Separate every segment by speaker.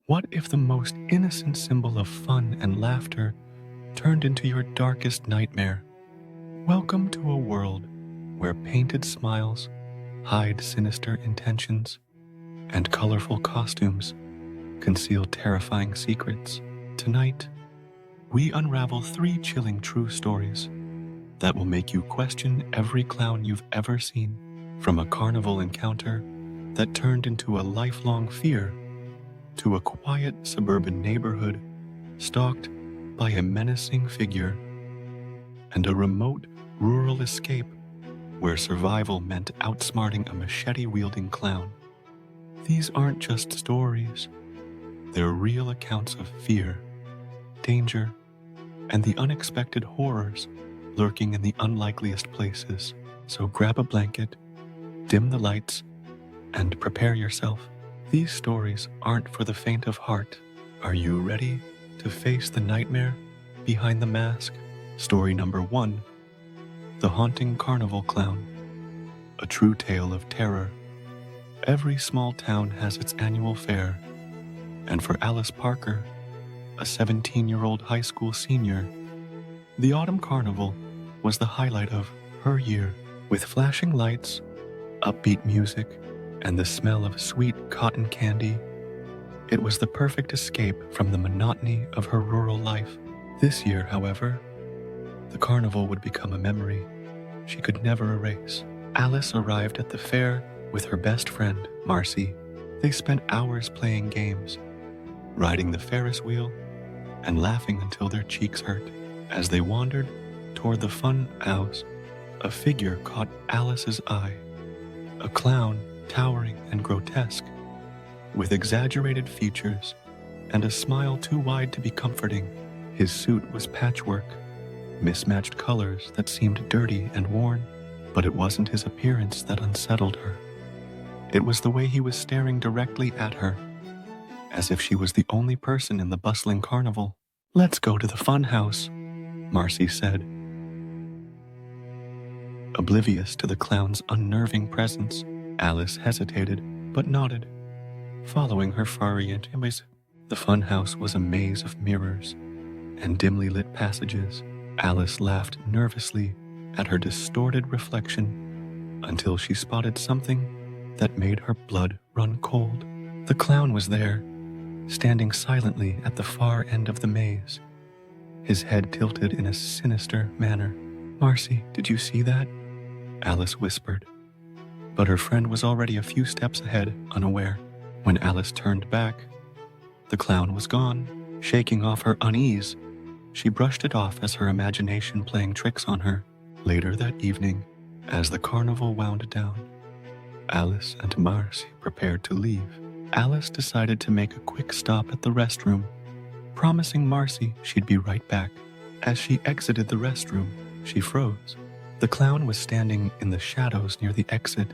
Speaker 1: What if the most innocent symbol of fun and laughter turned into your darkest nightmare? Welcome to a world where painted smiles hide sinister intentions and colorful costumes conceal terrifying secrets. Tonight, we unravel 3 chilling true stories that will make you question every clown you've ever seen, from a carnival encounter that turned into a lifelong fear to a quiet suburban neighborhood stalked by a menacing figure, and a remote rural escape where survival meant outsmarting a machete-wielding clown. These aren't just stories, they're real accounts of fear, danger, and the unexpected horrors lurking in the unlikeliest places. So grab a blanket, dim the lights, and prepare yourself. These stories aren't for the faint of heart. Are you ready to face the nightmare behind the mask? Story number 1, The Haunting Carnival Clown. A true tale of terror. Every small town has its annual fair, and for Alice Parker, a 17-year-old high school senior, the Autumn Carnival was the highlight of her year. With flashing lights, upbeat music, and the smell of sweet cotton candy, it was the perfect escape from the monotony of her rural life. This year, however, the carnival would become a memory she could never erase. Alice arrived at the fair with her best friend, Marcy. They spent hours playing games, riding the Ferris wheel, and laughing until their cheeks hurt. As they wandered toward the fun house, a figure caught Alice's eye. A clown, towering and grotesque, with exaggerated features and a smile too wide to be comforting. His suit was patchwork, mismatched colors that seemed dirty and worn, but it wasn't his appearance that unsettled her. It was the way he was staring directly at her, as if she was the only person in the bustling carnival. "Let's go to the fun house," Marcy said. Oblivious to the clown's unnerving presence, Alice hesitated, but nodded, following her furry intimacy. The fun house was a maze of mirrors and dimly lit passages. Alice laughed nervously at her distorted reflection until she spotted something that made her blood run cold. The clown was there, standing silently at the far end of the maze, his head tilted in a sinister manner. "Marcy, did you see that?" Alice whispered. But her friend was already a few steps ahead, unaware. When Alice turned back, the clown was gone. Shaking off her unease, she brushed it off as her imagination playing tricks on her. Later that evening, as the carnival wound down, Alice and Marcy prepared to leave. Alice decided to make a quick stop at the restroom, promising Marcy she'd be right back. As she exited the restroom, she froze. The clown was standing in the shadows near the exit,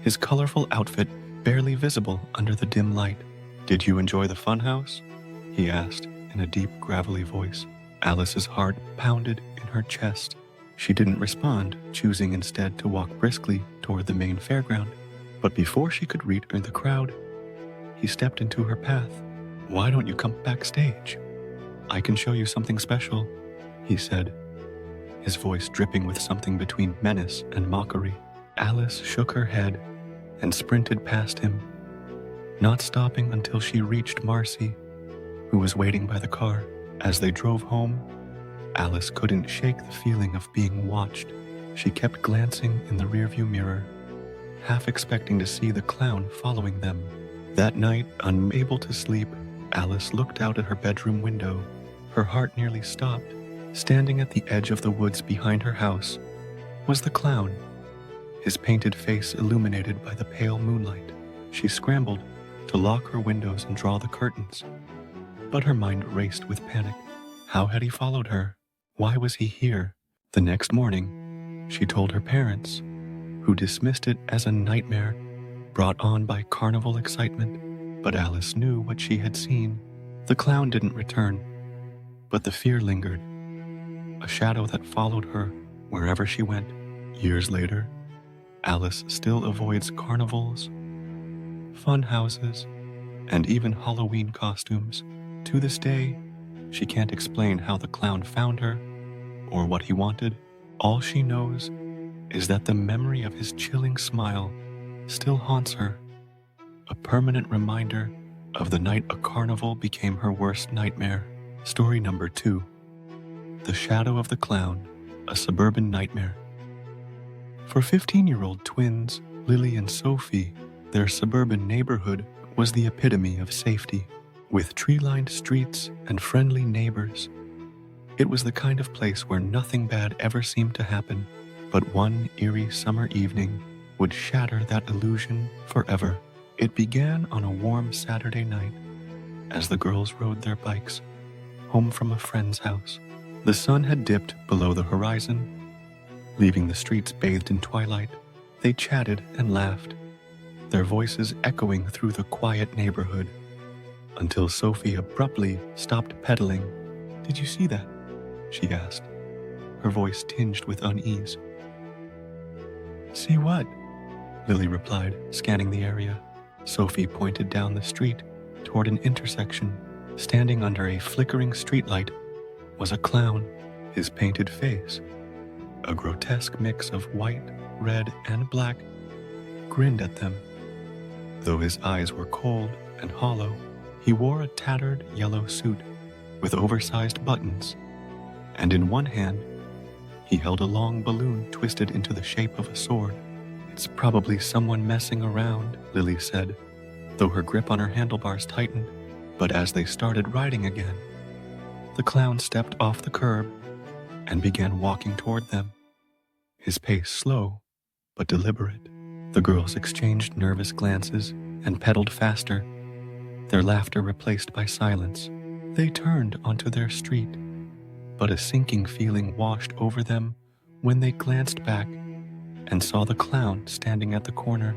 Speaker 1: his colorful outfit barely visible under the dim light. "Did you enjoy the funhouse?" he asked in a deep, gravelly voice. Alice's heart pounded in her chest. She didn't respond, choosing instead to walk briskly toward the main fairground. But before she could reach the crowd, he stepped into her path. "Why don't you come backstage? I can show you something special," he said, his voice dripping with something between menace and mockery. Alice shook her head and sprinted past him, not stopping until she reached Marcy, who was waiting by the car. As they drove home, Alice couldn't shake the feeling of being watched. She kept glancing in the rearview mirror, half expecting to see the clown following them. That night, unable to sleep, Alice looked out at her bedroom window. Her heart nearly stopped. Standing at the edge of the woods behind her house was the clown, his painted face illuminated by the pale moonlight. She scrambled to lock her windows and draw the curtains, but her mind raced with panic. How had he followed her? Why was he here? The next morning, she told her parents, who dismissed it as a nightmare brought on by carnival excitement. But Alice knew what she had seen. The clown didn't return, but the fear lingered, a shadow that followed her wherever she went. Years later, Alice still avoids carnivals, fun houses, and even Halloween costumes. To this day, she can't explain how the clown found her or what he wanted. All she knows is that the memory of his chilling smile still haunts her, a permanent reminder of the night a carnival became her worst nightmare. Story number 2. The Shadow of the Clown, a Suburban Nightmare. For 15-year-old twins, Lily and Sophie, their suburban neighborhood was the epitome of safety. With tree-lined streets and friendly neighbors, it was the kind of place where nothing bad ever seemed to happen. But one eerie summer evening would shatter that illusion forever. It began on a warm Saturday night as the girls rode their bikes home from a friend's house. The sun had dipped below the horizon, leaving the streets bathed in twilight. They chatted and laughed, their voices echoing through the quiet neighborhood, until Sophie abruptly stopped pedaling. "Did you see that?" she asked, her voice tinged with unease. "See what?" Lily replied, scanning the area. Sophie pointed down the street toward an intersection. Standing under a flickering streetlight was a clown. His painted face, a grotesque mix of white, red, and black, grinned at them. Though his eyes were cold and hollow, he wore a tattered yellow suit with oversized buttons, and in one hand, he held a long balloon twisted into the shape of a sword. "It's probably someone messing around," Lily said, though her grip on her handlebars tightened. But as they started riding again, the clown stepped off the curb and began walking toward them, his pace slow but deliberate. The girls exchanged nervous glances and pedaled faster, their laughter replaced by silence. They turned onto their street, but a sinking feeling washed over them when they glanced back and saw the clown standing at the corner,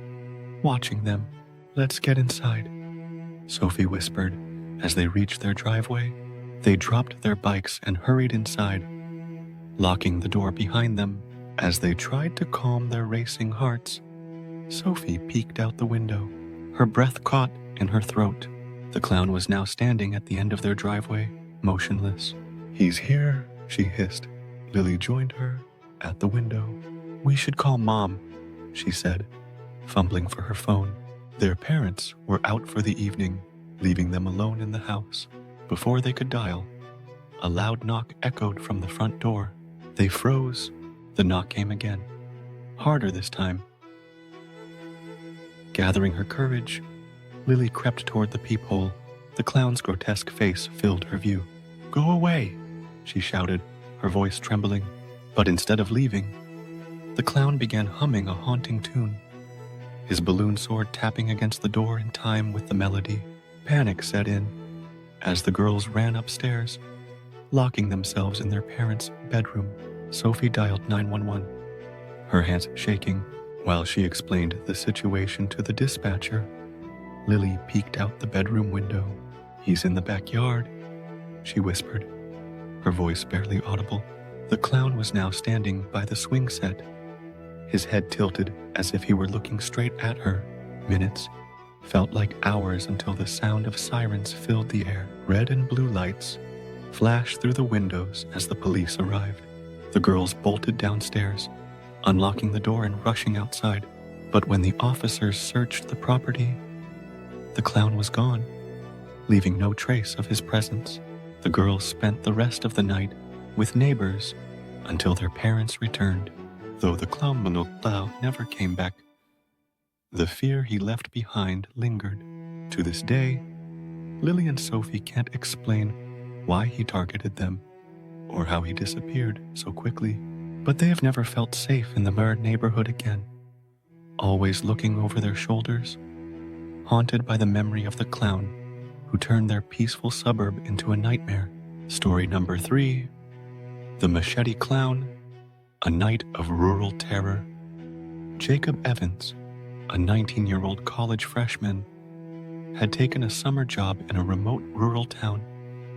Speaker 1: watching them. "Let's get inside," Sophie whispered as they reached their driveway. They dropped their bikes and hurried inside, locking the door behind them. As they tried to calm their racing hearts, Sophie peeked out the window, her breath caught in her throat. The clown was now standing at the end of their driveway, motionless. "He's here," she hissed. Lily joined her at the window. "We should call Mom," she said, fumbling for her phone. Their parents were out for the evening, leaving them alone in the house. Before they could dial, a loud knock echoed from the front door. They froze. The knock came again, harder this time. Gathering her courage, Lily crept toward the peephole. The clown's grotesque face filled her view. "Go away," she shouted, her voice trembling. But instead of leaving, the clown began humming a haunting tune, his balloon sword tapping against the door in time with the melody. Panic set in as the girls ran upstairs, locking themselves in their parents' bedroom. Sophie dialed 911, her hands shaking. While she explained the situation to the dispatcher, Lily peeked out the bedroom window. "He's in the backyard," she whispered, her voice barely audible. The clown was now standing by the swing set, his head tilted as if he were looking straight at her. Minutes felt like hours until the sound of sirens filled the air. Red and blue lights flashed through the windows as the police arrived. The girls bolted downstairs, unlocking the door and rushing outside. But when the officers searched the property, the clown was gone, leaving no trace of his presence. The girls spent the rest of the night with neighbors until their parents returned. Though the clown never came back, the fear he left behind lingered. To this day, Lily and Sophie can't explain why he targeted them or how he disappeared so quickly, but they have never felt safe in the Bird neighborhood again, always looking over their shoulders, haunted by the memory of the clown who turned their peaceful suburb into a nightmare. Story number 3, The Machete Clown, a Night of Rural Terror. Jacob Evans, a 19-year-old college freshman, had taken a summer job in a remote rural town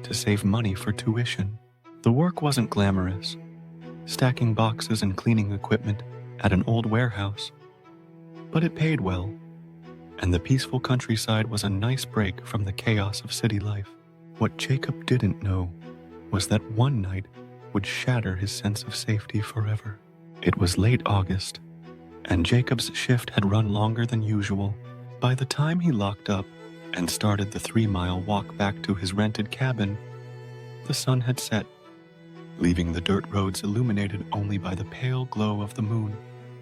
Speaker 1: to save money for tuition. The work wasn't glamorous, stacking boxes and cleaning equipment at an old warehouse, but it paid well, and the peaceful countryside was a nice break from the chaos of city life. What Jacob didn't know was that one night would shatter his sense of safety forever. It was late August, and Jacob's shift had run longer than usual. By the time he locked up and started the 3-mile walk back to his rented cabin, the sun had set, leaving the dirt roads illuminated only by the pale glow of the moon.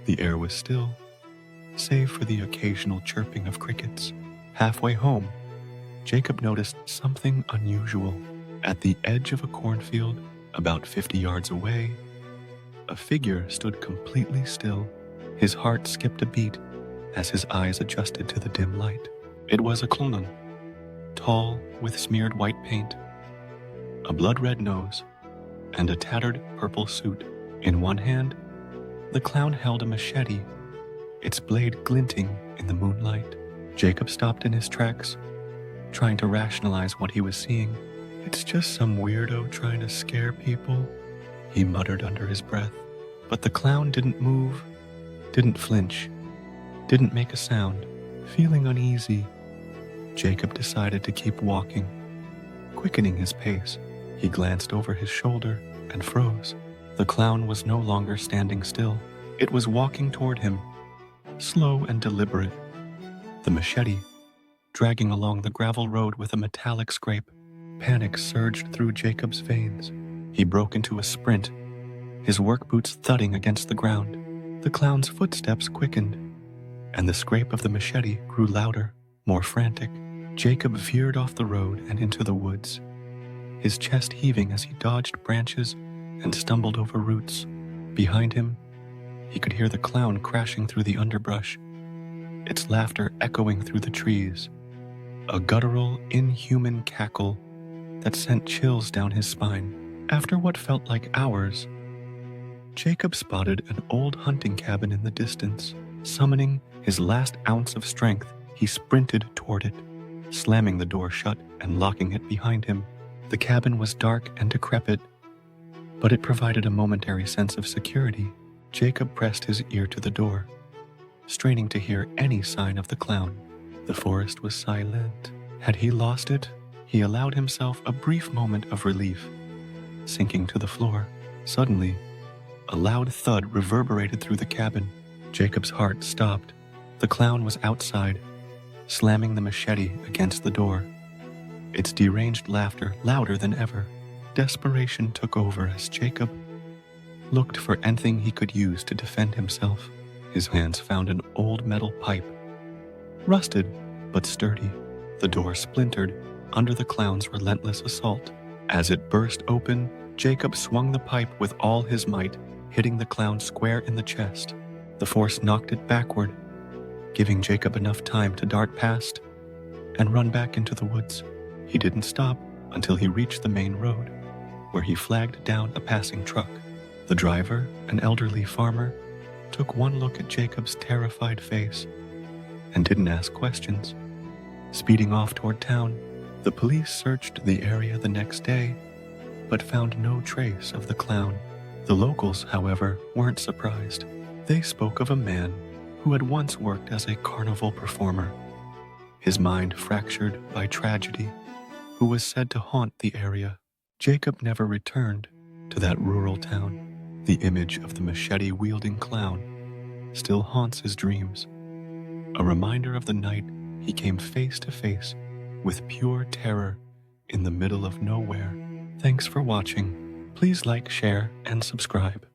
Speaker 1: The air was still, save for the occasional chirping of crickets. Halfway home, Jacob noticed something unusual. At the edge of a cornfield, about 50 yards away, a figure stood completely still. His heart skipped a beat as his eyes adjusted to the dim light. It was a clown, tall with smeared white paint, a blood-red nose, and a tattered purple suit. In one hand, the clown held a machete, its blade glinting in the moonlight. Jacob stopped in his tracks, trying to rationalize what he was seeing. "It's just some weirdo trying to scare people," he muttered under his breath. But the clown didn't move, didn't flinch, didn't make a sound. Feeling uneasy, Jacob decided to keep walking. Quickening his pace, he glanced over his shoulder and froze. The clown was no longer standing still. It was walking toward him, slow and deliberate, the machete dragging along the gravel road with a metallic scrape. Panic surged through Jacob's veins. He broke into a sprint, his work boots thudding against the ground. The clown's footsteps quickened, and the scrape of the machete grew louder, more frantic. Jacob veered off the road and into the woods, his chest heaving as he dodged branches and stumbled over roots. Behind him, he could hear the clown crashing through the underbrush, its laughter echoing through the trees, a guttural, inhuman cackle that sent chills down his spine. After what felt like hours, Jacob spotted an old hunting cabin in the distance. Summoning his last ounce of strength, he sprinted toward it, slamming the door shut and locking it behind him. The cabin was dark and decrepit, but it provided a momentary sense of security. Jacob pressed his ear to the door, straining to hear any sign of the clown. The forest was silent. Had he lost it? He allowed himself a brief moment of relief, sinking to the floor. Suddenly, a loud thud reverberated through the cabin. Jacob's heart stopped. The clown was outside, slamming the machete against the door, its deranged laughter louder than ever. Desperation took over as Jacob looked for anything he could use to defend himself. His hands found an old metal pipe, rusted but sturdy. The door splintered under the clown's relentless assault. As it burst open, Jacob swung the pipe with all his might, hitting the clown square in the chest. The force knocked it backward, giving Jacob enough time to dart past and run back into the woods. He didn't stop until he reached the main road, where he flagged down a passing truck. The driver, an elderly farmer, took one look at Jacob's terrified face and didn't ask questions. Speeding off toward town, the police searched the area the next day, but found no trace of the clown. The locals, however, weren't surprised. They spoke of a man who had once worked as a carnival performer, his mind fractured by tragedy, who was said to haunt the area. Jacob never returned to that rural town. The image of the machete-wielding clown still haunts his dreams, a reminder of the night he came face to face with pure terror in the middle of nowhere. Thanks for watching. Please like, share, and subscribe.